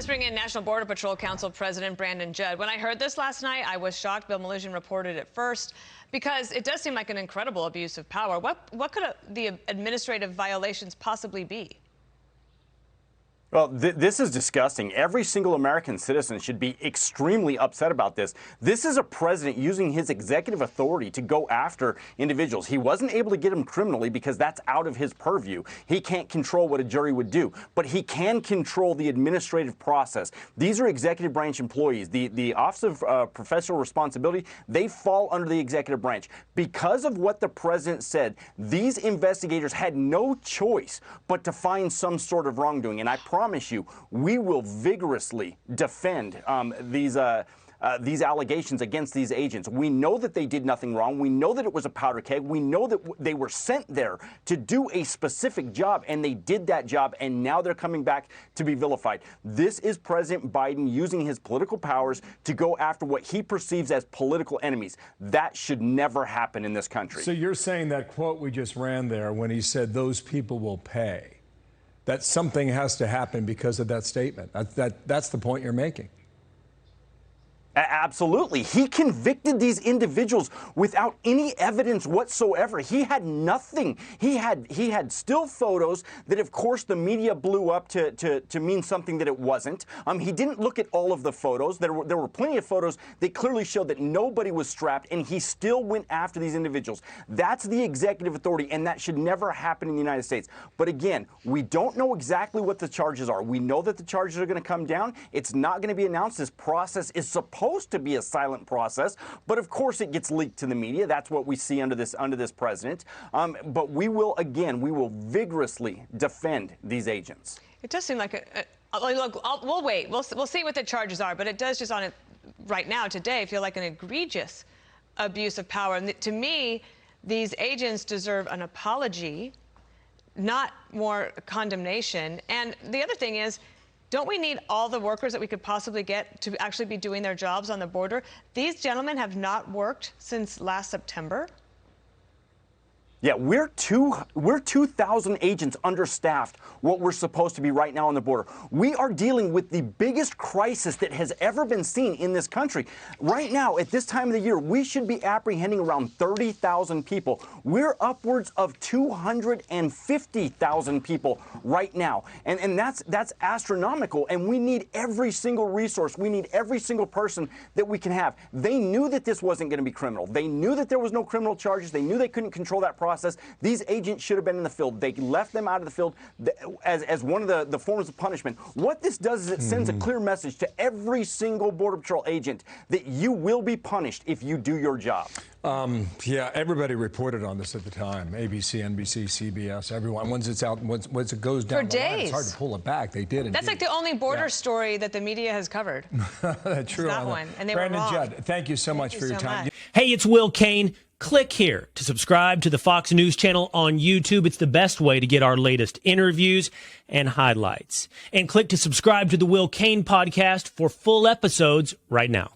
Let's bring in National Border Patrol Council President Brandon Judd. When I heard this last night, I was shocked. Bill Melugin reported it first because it does seem like an incredible abuse of power. What could the administrative violations possibly be? Well, this is disgusting. Every single American citizen should be extremely upset about this. This is a president using his executive authority to go after individuals. He wasn't able to get them criminally because that's out of his purview. He can't control what a jury would do, but he can control the administrative process. These are executive branch employees. The Office of Professional Responsibility, they fall under the executive branch. Because of what the president said, these investigators had no choice but to find some sort of wrongdoing. And I promise you, we will vigorously defend these allegations against these agents. We know that they did nothing wrong. We know that it was a powder keg. We know that they were sent there to do a specific job, and they did that job, and now they're coming back to be vilified. This is President Biden using his political powers to go after what he perceives as political enemies. That should never happen in this country. So you're saying that quote we just ran there when he said those people will pay, that something has to happen because of that statement. That's the point you're making. Absolutely. He convicted these individuals without any evidence whatsoever. He had nothing. He had still photos that, of course, the media blew up to mean something that it wasn't. He didn't look at all of the photos. There were plenty of photos that clearly showed that nobody was strapped, and he still went after these individuals. That's the executive authority, and that should never happen in the United States. But again, we don't know exactly what the charges are. We know that the charges are going to come down. It's not going to be announced. This process is supposed to be a silent process, but of course it gets leaked to the media. That's what we see under this president. But we will vigorously defend these agents. It does seem like we'll wait. We'll see what the charges are, but it does just on it right now today feel like an egregious abuse of power. And to me, these agents deserve an apology, not more condemnation. And the other thing is, don't we need all the workers that we could possibly get to actually be doing their jobs on the border? These gentlemen have not worked since last September. Yeah, we're 2,000 agents understaffed what we're supposed to be right now on the border. We are dealing with the biggest crisis that has ever been seen in this country. Right now, at this time of the year, we should be apprehending around 30,000 people. We're upwards of 250,000 people right now. And that's astronomical. And we need every single resource. We need every single person that we can have. They knew that this wasn't going to be criminal. They knew that there was no criminal charges. They knew they couldn't control that process. These agents should have been in the field. They left them out of the field as one of the forms of punishment. What this does is it sends a clear message to every single Border Patrol agent that you will be punished if you do your job. Yeah, everybody reported on this at the time. ABC, NBC, CBS, everyone. Once it's out, once it goes down the line, it's hard to pull it back. They did. That's like the only border story that the media has covered. That's true. That one, and they Brandon were wrong. Judd, thank you so much for your time. Hey, it's Will Kane. Click here to subscribe to the Fox News channel on YouTube. It's the best way to get our latest interviews and highlights. And click to subscribe to the Will Kane podcast for full episodes right now.